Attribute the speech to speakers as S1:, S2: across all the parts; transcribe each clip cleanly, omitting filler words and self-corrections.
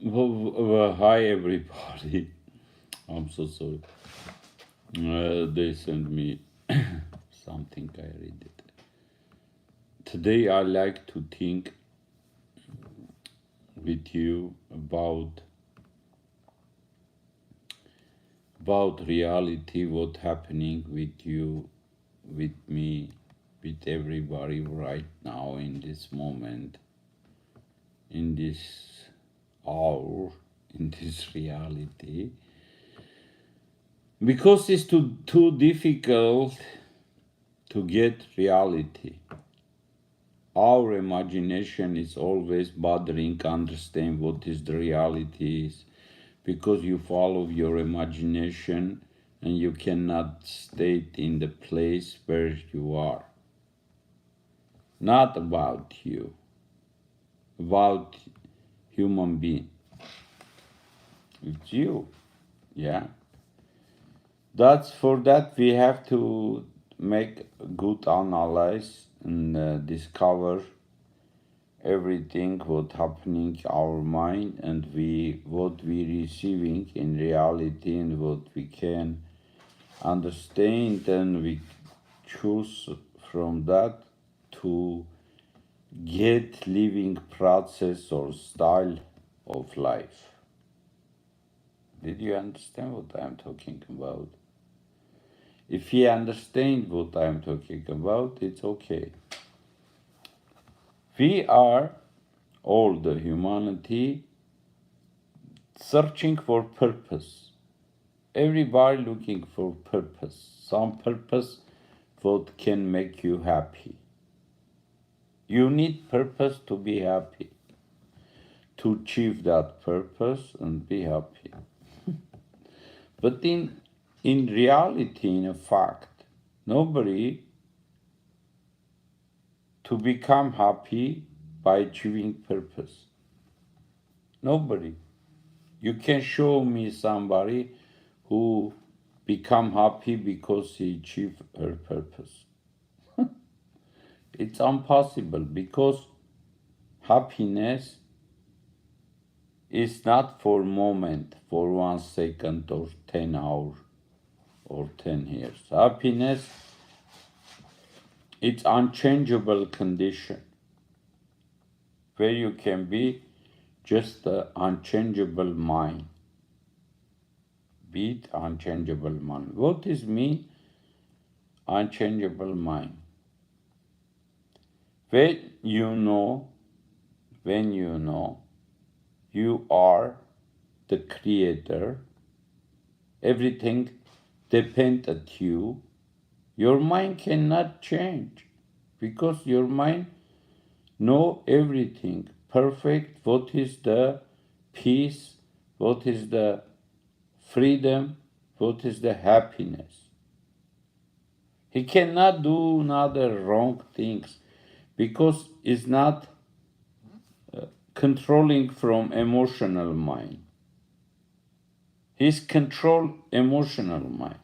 S1: Hi everybody. I'm so sorry. They sent me something. I read it. Today I like to think with you about reality, what happening with you, with me, with everybody right now in this moment, in this hour, in this reality. Because it's too difficult to get reality. Our imagination is always bothering understand what is the reality is because you follow your imagination and you cannot stay in the place where you are. Not about you, about human being. It's you. Yeah. That's for that we have to make good analyze and discover everything what happening our mind and we what we receiving in reality and what we can understand and we choose from that to get living process or style of life. Did you understand what I'm talking about? If you understand what I'm talking about, it's okay. We are all the humanity searching for purpose. Everybody looking for purpose. Some purpose what can make you happy. You need purpose to be happy. To achieve that purpose and be happy. But in reality, in a fact, nobody to become happy by achieving purpose. Nobody. You can show me somebody who become happy because he achieved her purpose. It's impossible because happiness is not for moment, for 1 second or 10 hours or 10 years. Happiness, it's unchangeable condition where you can be just the unchangeable mind. Be it unchangeable mind. What is mean unchangeable mind? When when you know you are the creator, everything depends at you, your mind cannot change because your mind know everything perfect, what is the peace, what is the freedom, what is the happiness. He cannot do another wrong things because it's not controlling from emotional mind. He's control emotional mind.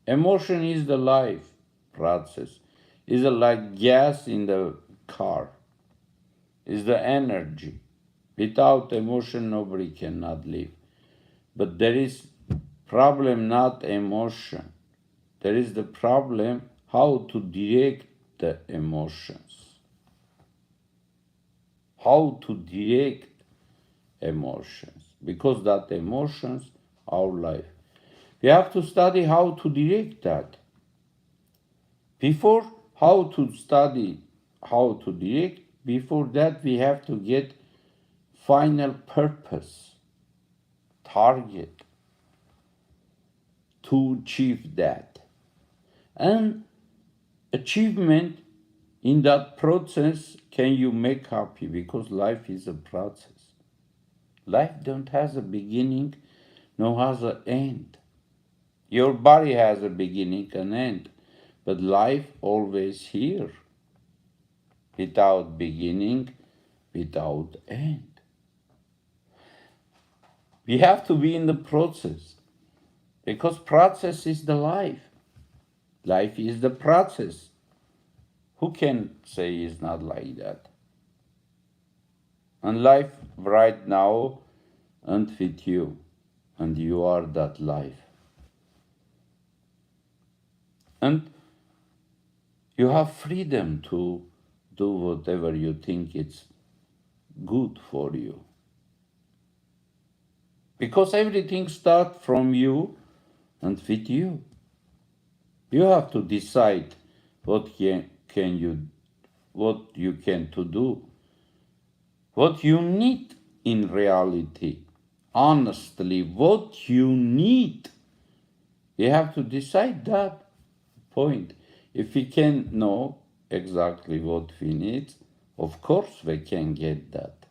S1: Emotion is the life process. Is like gas in the car. Is the energy. Without emotion, nobody cannot live. But there is problem not emotion. There is the problem how to direct the emotions. How to direct emotions. Because that emotions our life. We have to study how to direct that. Before how to study how to direct, before that we have to get final purpose, target to achieve that. And achievement in that process can you make happy because life is a process. Life don't has a beginning, nor has an end. Your body has a beginning and end, but life always here, without beginning, without end. We have to be in the process because process is the life. Life is the process. Who can say it's not like that? And life right now and with you, and you are that life. And you have freedom to do whatever you think it's good for you. Because everything starts from you and with you. You have to decide what what you can to do, what you need in reality. Honestly, what you need. You have to decide that point. If we can know exactly what we need, of course we can get that.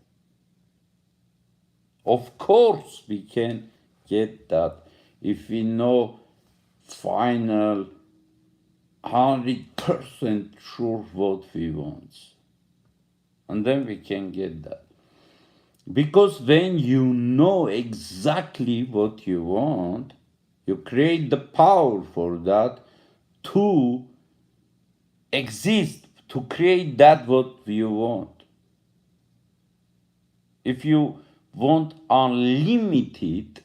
S1: Of course we can get that if we know final 100% sure what we want. And then we can get that. Because when you know exactly what you want, you create the power for that to exist, to create that what you want. If you want unlimited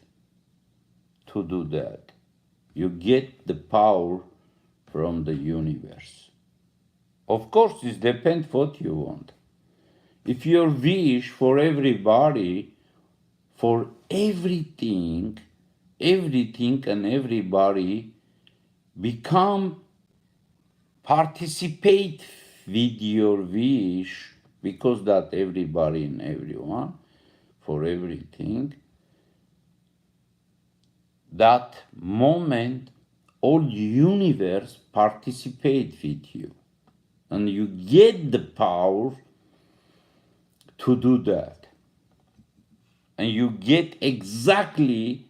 S1: to do that, you get the power from the universe. Of course, it depends what you want. If your wish for everybody, for everything and everybody become participate with your wish, because that everybody and everyone, for everything, that moment all universe participate with you, and you get the power to do that, and you get exactly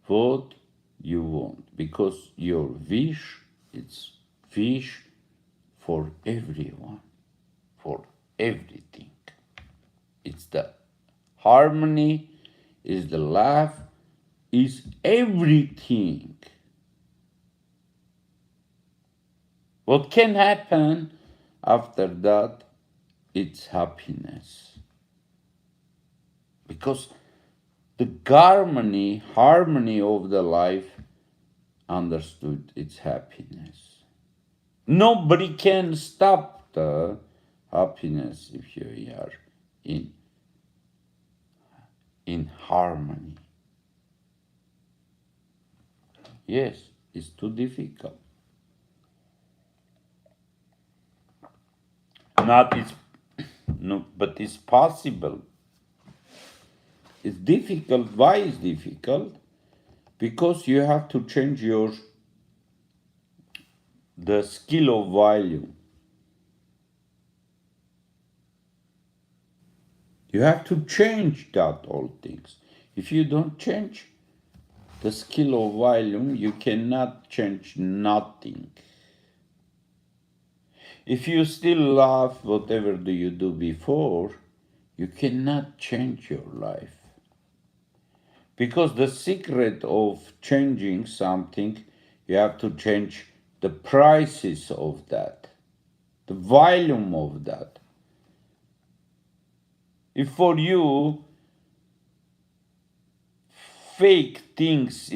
S1: what you want, because your wish is wish for everyone, for everything. It's the harmony, is the love, is everything. What can happen after that? It's happiness. Because the harmony of the life understood its happiness. Nobody can stop the happiness if you are in harmony. Yes, it's too difficult. Not it's no, but it's possible. It's difficult. Why is difficult? Because you have to change the skill of volume. You have to change that all things. If you don't change the skill of volume, you cannot change nothing. If you still love whatever do you do before, you cannot change your life. Because the secret of changing something, you have to change the prices of that, the volume of that. If for you fake things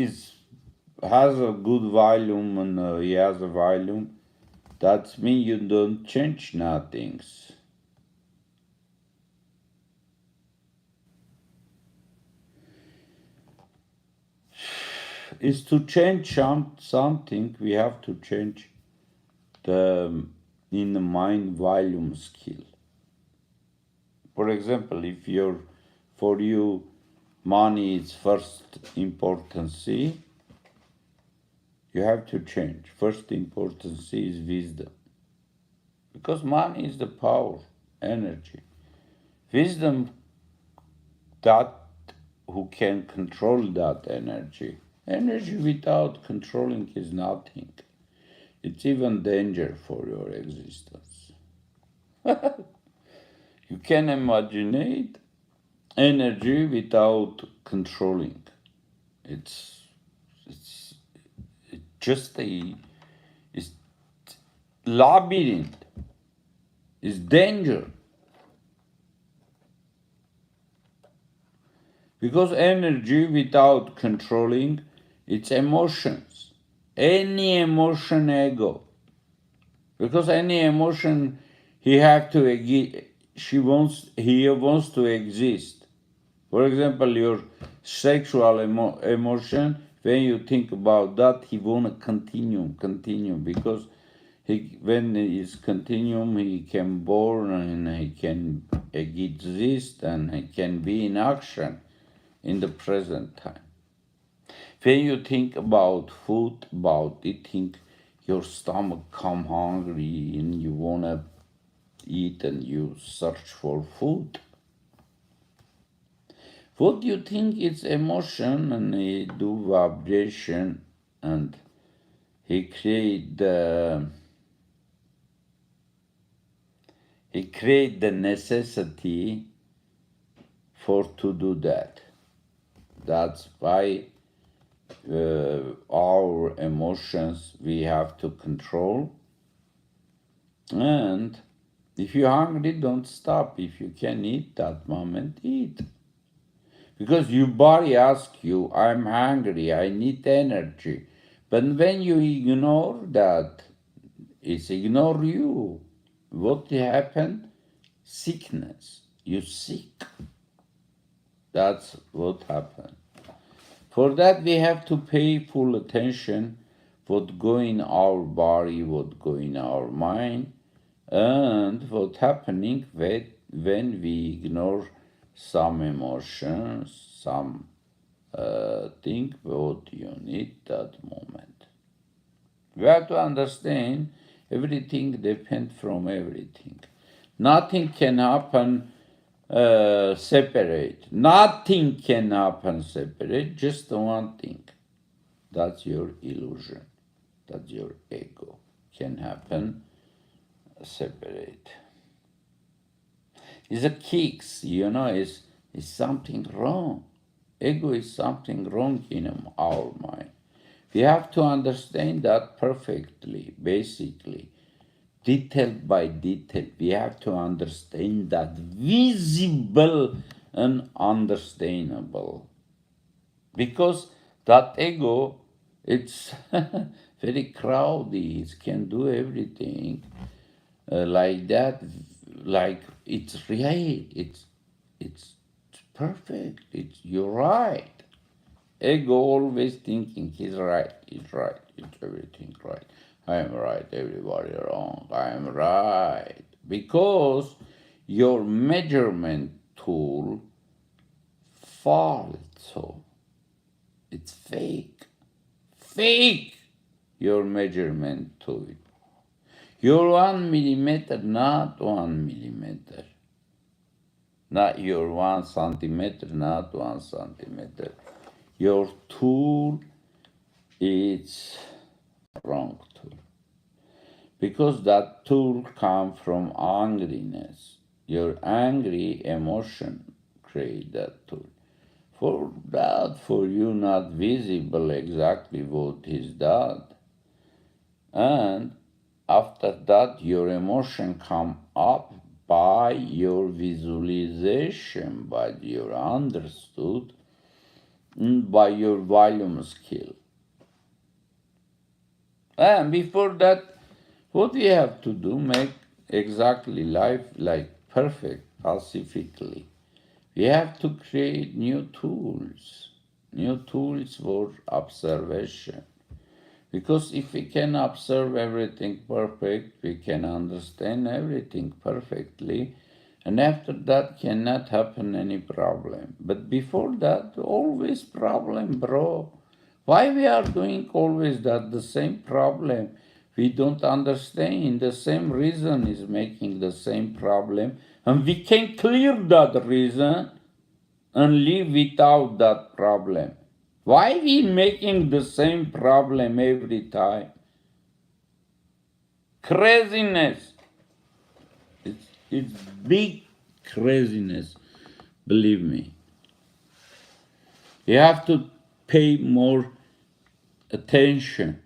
S1: has a good volume and he has a volume, that means you don't change nothings. Is to change something, we have to change the in the mind volume skill. For example, if for you money is first importance, you have to change. First importance is wisdom. Because money is the power, energy. Wisdom, that who can control that energy. Energy without controlling is nothing. It's even danger for your existence. You can imagine energy without controlling. It's just it's labyrinth. It's danger. Because energy without controlling its emotions. Any emotion ego. Because any emotion he wants to exist. For example, your sexual emotion, when you think about that, he wanna continue, because when it is continuum, he can born and he can exist and he can be in action in the present time. When you think about food, about eating, your stomach come hungry and you wanna eat and you search for food. What do you think is emotion? And he do vibration and he create the necessity for to do that. That's why our emotions we have to control. And if you're hungry, don't stop. If you can eat that moment, eat. Because your body asks you, I'm hungry, I need energy. But when you ignore that, it's ignore you. What happened? Sickness. You sick. That's what happened. For that we have to pay full attention what go in our body, what go in our mind, and what happening when we ignore some emotions, some thing what you need that moment. We have to understand everything depends from everything. Nothing can happen separate. Nothing can happen separate, just one thing. That's your illusion. That's your ego. Can happen separate. It's a kicks, is something wrong. Ego is something wrong in our mind. We have to understand that perfectly, basically. Detail by detail, we have to understand that visible and understandable. Because that ego, it's very crowded, it can do everything like that, like it's real, it's perfect, you're right. Ego always thinking he's right, it's everything right. I am right, everybody wrong. I am right. Because your measurement tool false. It's fake. Fake your measurement tool. Your 1 millimeter, not 1 millimeter. Not your 1 centimeter, not 1 centimeter. Your tool is wrong tool. Because that tool comes from angriness. Your angry emotion create that tool. For that, for you not visible exactly what is that. And after that, your emotion come up by your visualization, by your understood, and by your volume skill. And before that, what we have to do, make exactly life like perfect, pacifically. We have to create new tools for observation. Because if we can observe everything perfect, we can understand everything perfectly, and after that cannot happen any problem. But before that, always problem, bro. Why we are doing always that the same problem? We don't understand. The same reason is making the same problem, and we can clear that reason and live without that problem. Why we making the same problem every time? Craziness. It's big craziness, believe me. You have to pay more attention,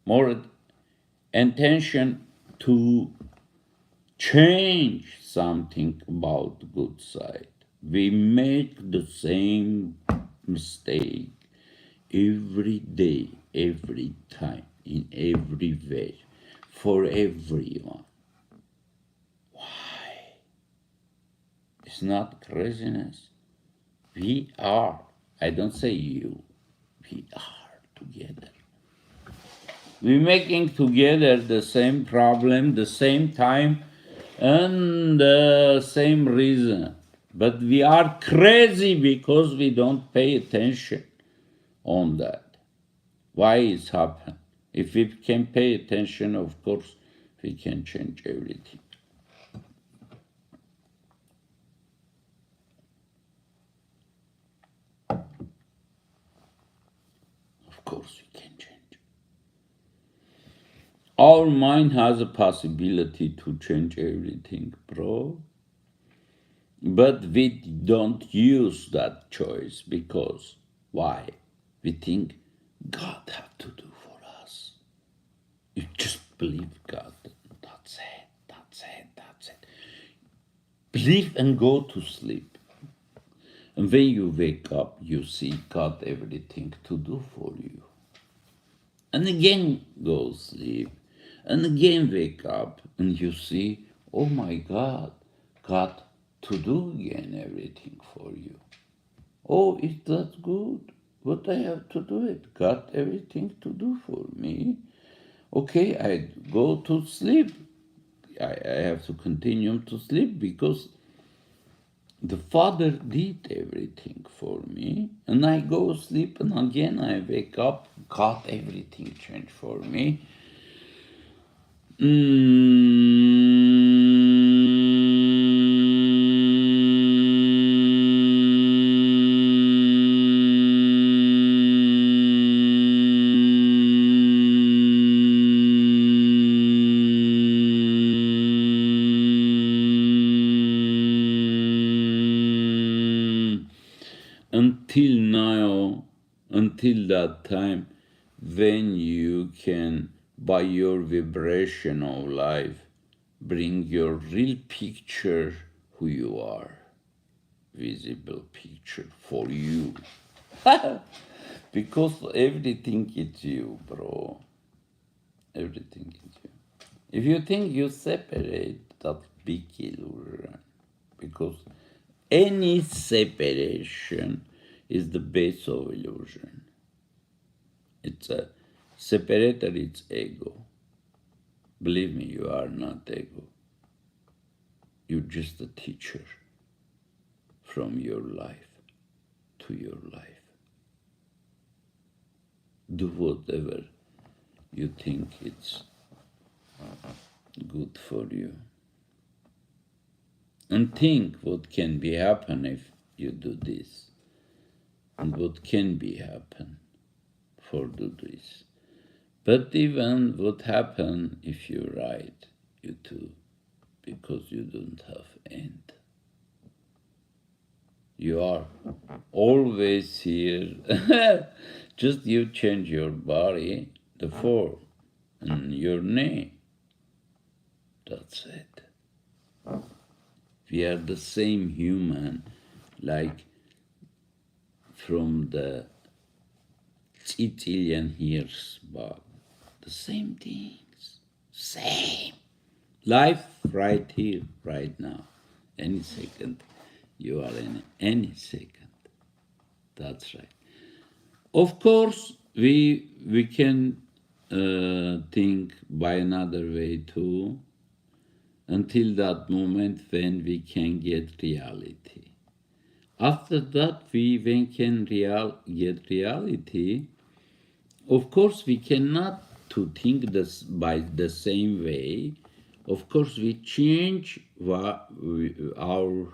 S1: more attention to change something about good side. We make the same mistake every day, every time, in every way, for everyone. Why? It's not craziness. We are. I don't say you. We are together. We're making together the same problem, the same time, and the same reason. But we are crazy because we don't pay attention on that. Why it's happened? If we can pay attention, of course, we can change everything. Of course, we can change. Our mind has a possibility to change everything, bro. But we don't use that choice because why? We think God have to do for us. You just believe God. That's it. That's it. That's it. Believe and go to sleep. And when you wake up, you see God everything to do for you. And again go sleep. And again wake up and you see, oh my God, God to do again everything for you. Oh, is that good? What I have to do it? Got everything to do for me. Okay, I go to sleep. I have to continue to sleep because the Father did everything for me. And I go sleep and again I wake up, got everything changed for me. Until now, until that time, when you can, by your vibration of life, bring your real picture, who you are, visible picture for you. Because everything is you, bro. Everything is you. If you think you separate, that's big illusion. Because any separation is the base of illusion. It's a separator, it's ego. Believe me, you are not ego. You're just a teacher from your life to your life. Do whatever you think it's good for you. And think what can be happen if you do this. And what can be happen for do this. But even what happen if you write, you too, because you don't have end. You are always here. Just you change your body, the form, and your name. That's it. We are the same human, like from the Sicilian years back. The same things. Same. Life right here, right now. Any second. You are in any second. That's right. Of course, we can think by another way too, until that moment when we can get reality. After that, when can get reality, of course, we cannot to think this by the same way. Of course, we change our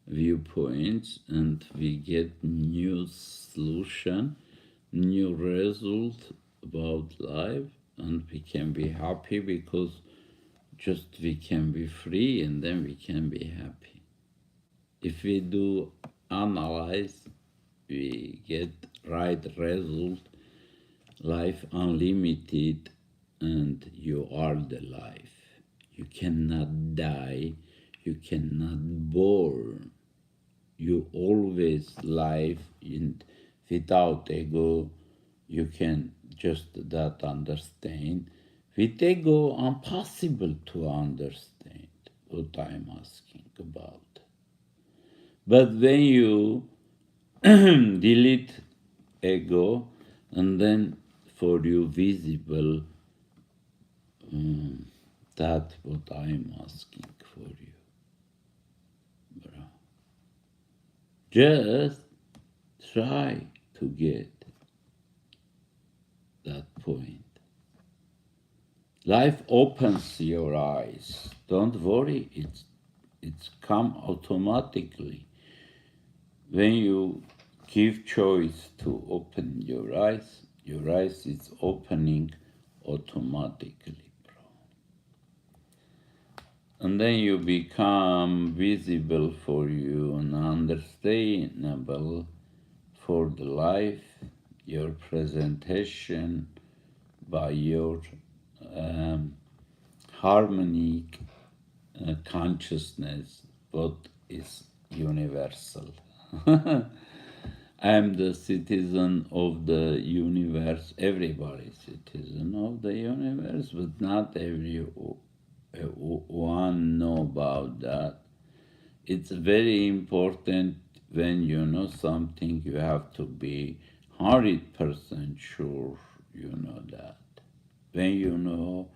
S1: viewpoints and we get new solution, new result about life, and we can be happy because just we can be free and then we can be happy. If we do analyze, we get right result, life unlimited, and you are the life. You cannot die, you cannot born. you always live in without ego. You can just that understand. With ego, impossible to understand what I'm asking about. But when you delete ego, and then for you visible, that's what I'm asking for you, bro. Just try to get that point. Life opens your eyes. Don't worry, it's come automatically. When you give choice to open your eyes is opening automatically, bro. And then you become visible for you and understandable for the life, your presentation by your harmonic consciousness, what is universal. I am the citizen of the universe. Everybody is citizen of the universe, but not everyone know about that. It's very important when you know something. You have to be 100% sure you know that. When you know,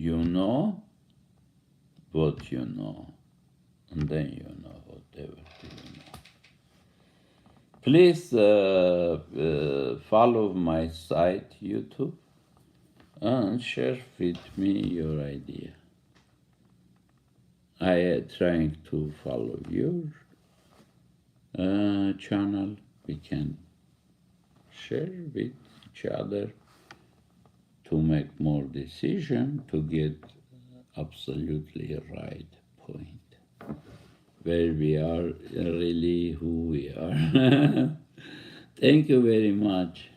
S1: you know what you know, and then you know whatever you know. Please follow my site YouTube and share with me your idea. I am trying to follow your channel. We can share with each other to make more decision to get absolutely right point where we are really who we are. Thank you very much.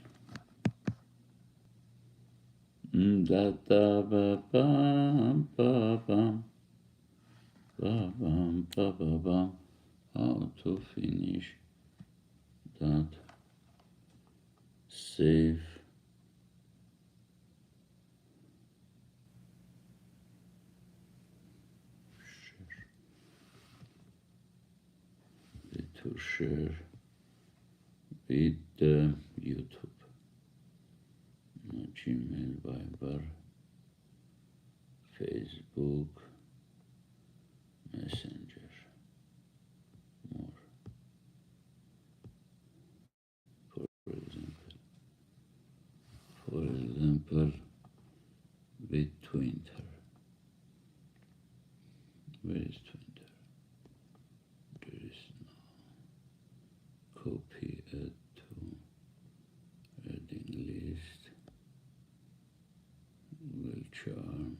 S1: Da da ba bum ba bum ba bum ba ba bum. How to finish that? Save. To share with YouTube, Gmail, Viber, Facebook, Messenger, more. For example, with Twitter. Where is Twitter? There is no copy add to reading list. Google Charm,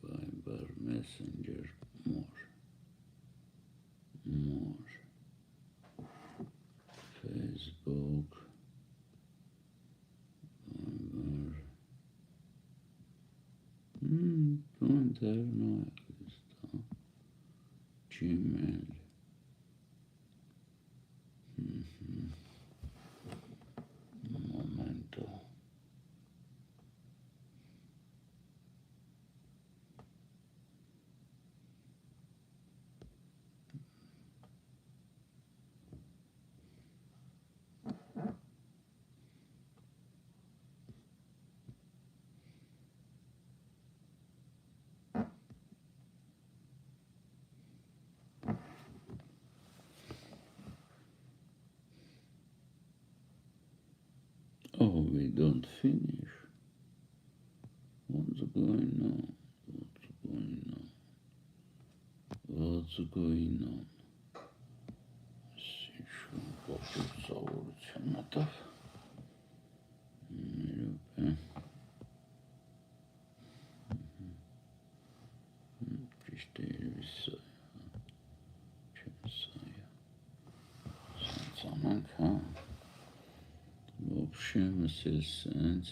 S1: Viber, Messenger, more. Facebook, Viber. Twitter, no, Gmail. Momento. Oh, we don't finish. What's going on? What's going on? Şu kopuk savuracağım. İşte elbise. Zaman ha. В общем, assistance.